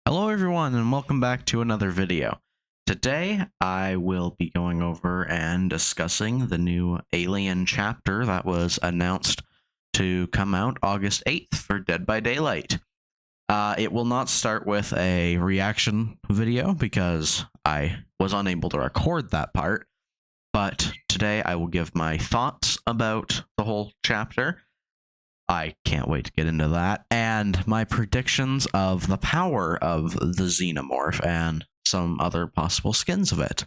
Hello everyone and welcome back to another video. Today I will be going over and discussing the new Alien chapter that was announced to come out August 8th for Dead by Daylight. It will not start with a reaction video because I was unable to record that part, but today I will give my thoughts about the whole chapter. I can't wait to get into that, and my predictions of the power of the Xenomorph and some other possible skins of it.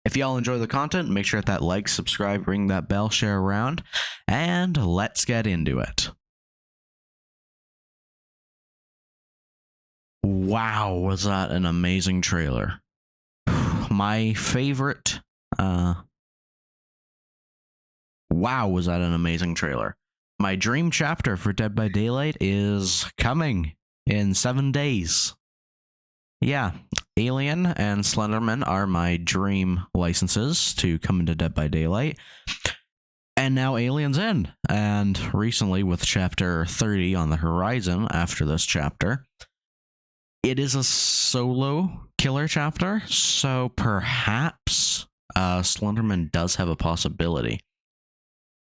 If y'all enjoy the content, make sure to hit that like, subscribe, ring that bell, share around, and let's get into it. Wow, was that an amazing trailer. My favorite, wow, was that an amazing trailer. My dream chapter for Dead by Daylight is coming in 7 days. Yeah, Alien and Slenderman are my dream licenses to come into Dead by Daylight. And now Alien's in. And recently, with Chapter 30 on the horizon after this chapter, it is a solo killer chapter, so perhaps Slenderman does have a possibility.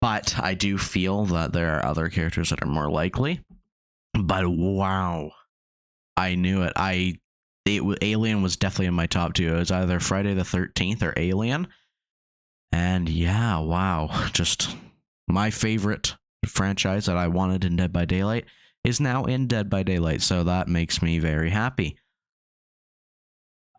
But I do feel that there are other characters that are more likely. But wow, I knew it. Alien was definitely in my top two. It was either Friday the 13th or Alien. And yeah, wow, just my favorite franchise that I wanted in Dead by Daylight is now in Dead by Daylight. So that makes me very happy.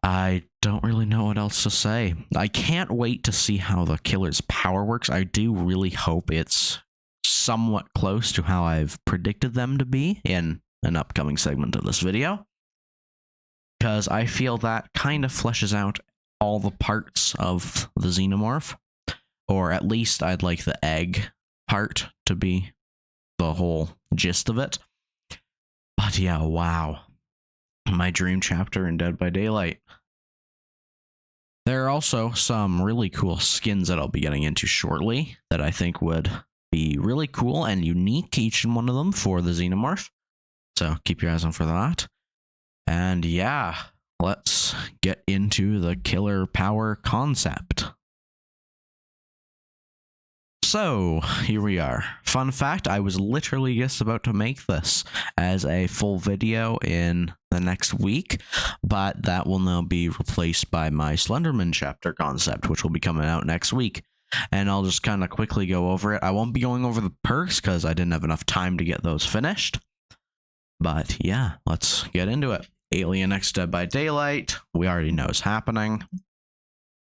I don't really know what else to say. I can't wait to see how the killer's power works. I do really hope it's somewhat close to how I've predicted them to be in an upcoming segment of this video, because I feel that kind of fleshes out all the parts of the Xenomorph, or at least I'd like the egg part to be the whole gist of it. But yeah, wow. My dream chapter in Dead by Daylight. There are also some really cool skins that I'll be getting into shortly that I think would be really cool and unique, each and one of them, for the Xenomorph. So keep your eyes on for that. And yeah, let's get into the killer power concept. So, here we are. Fun fact, I was literally just about to make this as a full video in the next week, but that will now be replaced by my Slenderman chapter concept, which will be coming out next week. And I'll just kind of quickly go over it. I won't be going over the perks because I didn't have enough time to get those finished. But yeah, let's get into it. Alien X Dead by Daylight, we already know is happening.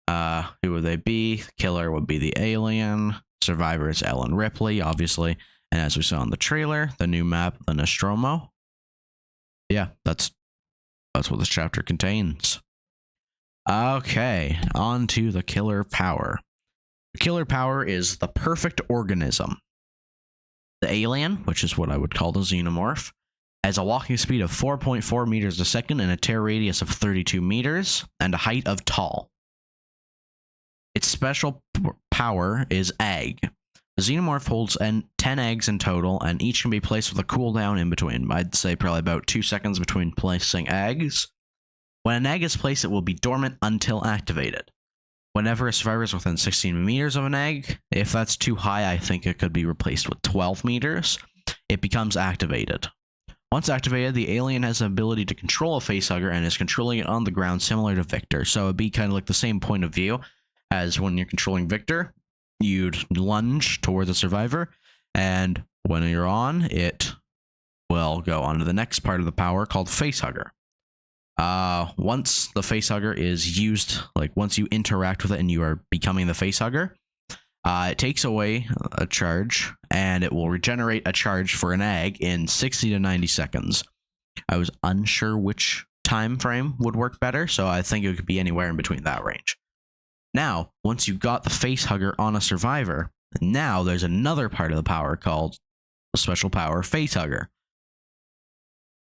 Who would they be? The killer would be the alien. Survivor is Ellen Ripley, obviously. And as we saw in the trailer, the new map, the Nostromo. Yeah, that's what this chapter contains. Okay, on to the killer power. The killer power is the perfect organism. The alien, which is what I would call the Xenomorph, has a walking speed of 4.4 meters a second and a tear radius of 32 meters and a height of tall. Its special power is egg. The Xenomorph holds 10 eggs in total, and each can be placed with a cooldown in between. I'd say probably about 2 seconds between placing eggs. When an egg is placed, it will be dormant until activated. Whenever a survivor is within 16 meters of an egg, if that's too high, I think it could be replaced with 12 meters, it becomes activated. Once activated, the alien has the ability to control a facehugger and is controlling it on the ground, similar to Victor. So it'd be kind of like the same point of view as when you're controlling Victor. You'd lunge towards the survivor, and when you're on, it will go on to the next part of the power called Facehugger. Once the Facehugger is used, like once you interact with it and you are becoming the Facehugger, it takes away a charge, and it will regenerate a charge for an egg in 60 to 90 seconds. I was unsure which time frame would work better, so I think it could be anywhere in between that range. Now, once you got the Facehugger on a survivor, now there's another part of the power called the special power Facehugger.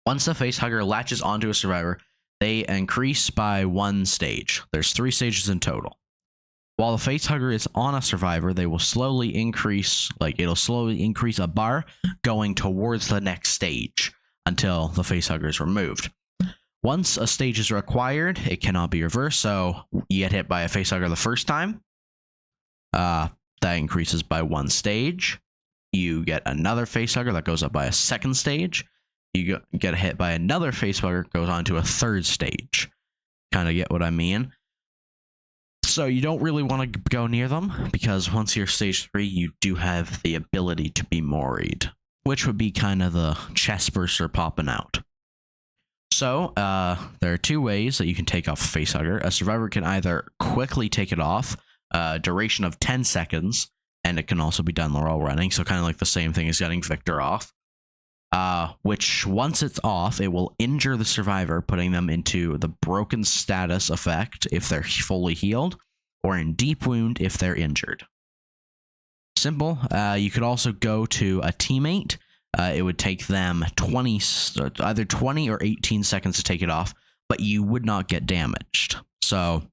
Once the Facehugger latches onto a survivor, they increase by 1 stage. There's 3 stages in total. While the Facehugger is on a survivor, they will slowly increase, it'll slowly increase a bar going towards the next stage until the Facehugger is removed. Once a stage is required, it cannot be reversed. So you get hit by a facehugger the first time, that increases by 1 stage. You get another facehugger that goes up by a 2nd stage. You get hit by another facehugger, goes on to a 3rd stage. Kind of get what I mean? So you don't really want to go near them, because once you're stage 3, you do have the ability to be moried, which would be kind of the chest burster popping out. So there are 2 ways that you can take off a facehugger. A survivor can either quickly take it off, duration of 10 seconds, and it can also be done while running, so kind of like the same thing as getting Victor off. Which, once it's off, it will injure the survivor, putting them into the broken status effect if they're fully healed, or in deep wound if they're injured. Simple. You could also go to a teammate. It would take them either 20 or 18 seconds to take it off, but you would not get damaged. So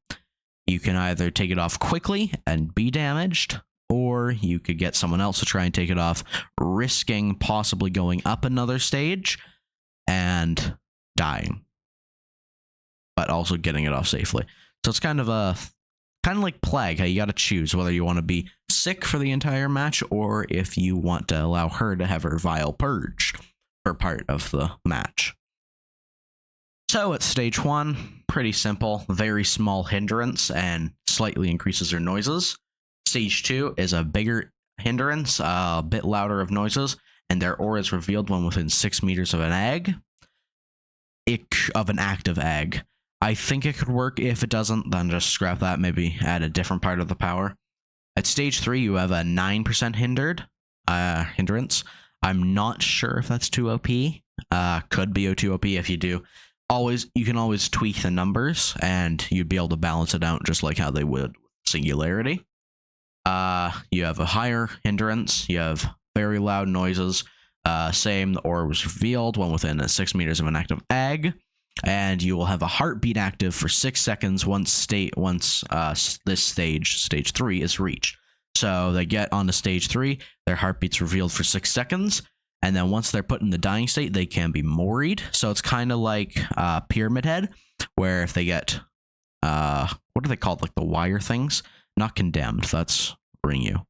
you can either take it off quickly and be damaged, or you could get someone else to try and take it off, risking possibly going up another stage and dying, but also getting it off safely. So it's kind of like Plague, how you got to choose whether you want to be sick for the entire match, or if you want to allow her to have her Vile Purge for part of the match. So at stage 1, pretty simple, very small hindrance and slightly increases their noises. Stage 2 is a bigger hindrance, a bit louder of noises, and their aura is revealed when within 6 meters of an egg. Of an active egg. I think it could work. If it doesn't, then just scrap that, maybe add a different part of the power. At stage 3, you have a 9% hindrance. I'm not sure if that's too OP. Could be too OP if you do. You can always tweak the numbers, and you'd be able to balance it out just like how they would with Singularity. You have a higher hindrance. You have very loud noises. Same, the aura was revealed when within 6 meters of an active egg. And you will have a heartbeat active for 6 seconds once this stage 3, is reached. So they get onto stage 3, their heartbeat's revealed for 6 seconds, and then once they're put in the dying state, they can be moried. So it's kind of like Pyramid Head, where if they get, what are they called, like the wire things? Not condemned, that's Ringu.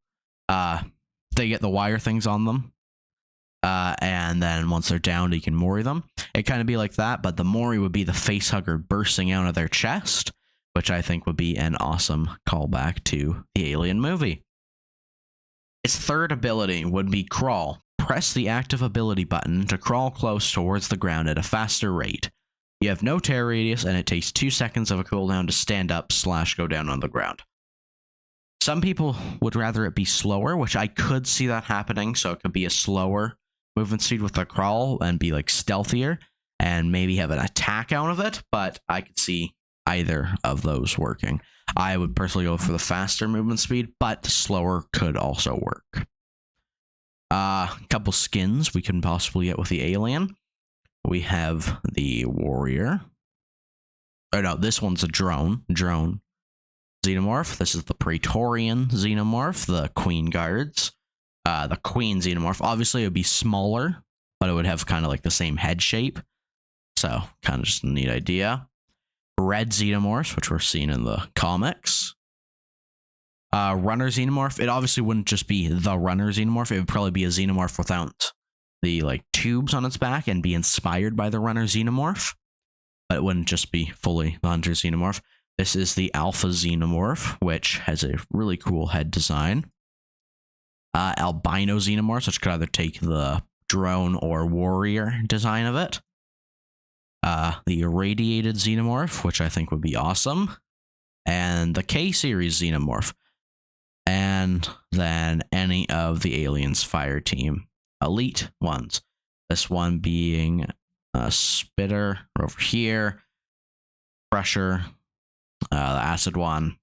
They get the wire things on them, and then once they're down, you can mori them. It kind of be like that, but the mori would be the facehugger bursting out of their chest, which I think would be an awesome callback to the Alien movie. Its third ability would be Crawl. Press the active ability button to crawl close towards the ground at a faster rate. You have no tear radius, and it takes 2 seconds of a cooldown to stand up / go down on the ground. Some people would rather it be slower, which I could see that happening, so it could be a slower movement speed with the crawl and be like stealthier and maybe have an attack out of it, but I could see either of those working. I would personally go for the faster movement speed, but slower could also work. A couple skins we can possibly get with the alien. We have the warrior. Oh no, this one's a drone xenomorph. This is the Praetorian xenomorph, the Queen Guards. The Queen xenomorph, obviously it would be smaller, but it would have kind of like the same head shape. So kind of just a neat idea. Red xenomorphs, which we're seeing in the comics. Runner xenomorph, it obviously wouldn't just be the runner xenomorph. It would probably be a xenomorph without the like tubes on its back and be inspired by the runner xenomorph. But it wouldn't just be fully the hunter xenomorph. This is the alpha xenomorph, which has a really cool head design. Albino xenomorphs, which could either take the drone or warrior design of it. The irradiated xenomorph, which I think would be awesome. And the K-series xenomorph. And then any of the aliens fire team elite ones. This one being Spitter over here, Crusher, the acid one,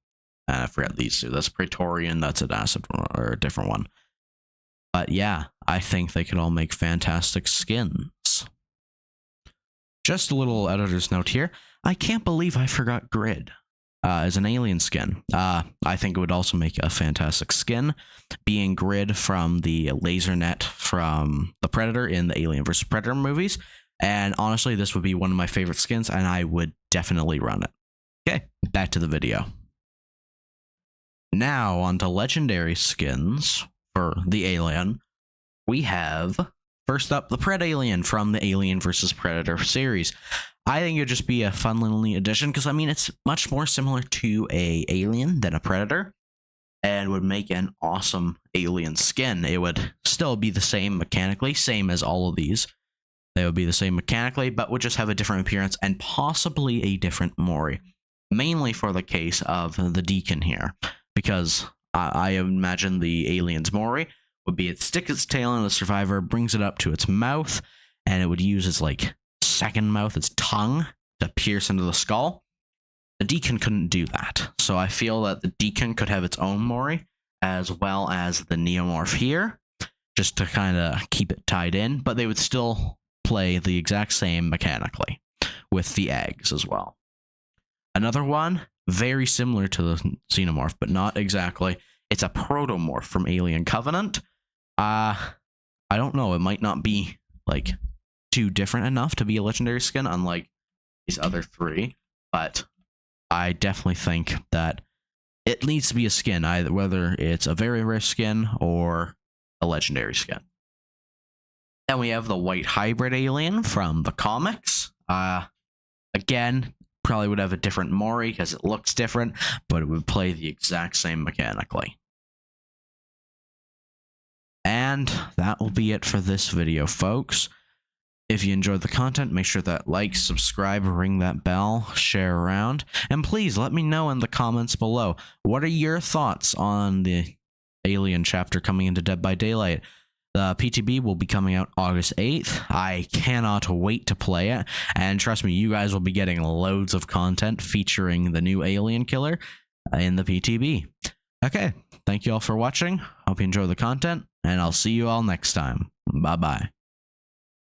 and I forgot these two. That's Praetorian, that's an acid one, or a different one. But yeah, I think they could all make fantastic skins. Just a little editor's note here. I can't believe I forgot Grid as an alien skin. I think it would also make a fantastic skin, being Grid from the laser net from the Predator in the Alien vs. Predator movies. And honestly, this would be one of my favorite skins, and I would definitely run it. Okay, back to the video. Now, on to legendary skins for the alien. We have, first up, the Pred Alien from the Alien vs. Predator series. I think it would just be a fun little neat addition, because, I mean, it's much more similar to a alien than a predator, and would make an awesome alien skin. It would still be the same mechanically, same as all of these. They would be the same mechanically, but would just have a different appearance and possibly a different Mori. Mainly for the case of the Deacon here, because I imagine the alien's Mori would be it stick its tail in the survivor, brings it up to its mouth, and it would use its second mouth, its tongue, to pierce into the skull. The Deacon couldn't do that, so I feel that the Deacon could have its own Mori, as well as the Neomorph here, just to kind of keep it tied in, but they would still play the exact same mechanically, with the eggs as well. Another one, very similar to the Xenomorph, but not exactly. It's a Protomorph from Alien Covenant. I don't know, it might not be, too different enough to be a legendary skin, unlike these other three, but I definitely think that it needs to be a skin, either whether it's a very rare skin or a legendary skin. Then we have the White Hybrid Alien from the comics. Again, probably would have a different Mori because it looks different, but it would play the exact same mechanically. And that will be it for this video, folks. If you enjoyed the content, make sure that like, subscribe, ring that bell, share around, and please let me know in the comments below. What are your thoughts on the Alien chapter coming into Dead by Daylight? The PTB will be coming out August 8th. I cannot wait to play it, and trust me, you guys will be getting loads of content featuring the new alien killer in the PTB. Okay, thank you all for watching. Hope you enjoy the content, and I'll see you all next time. Bye-bye.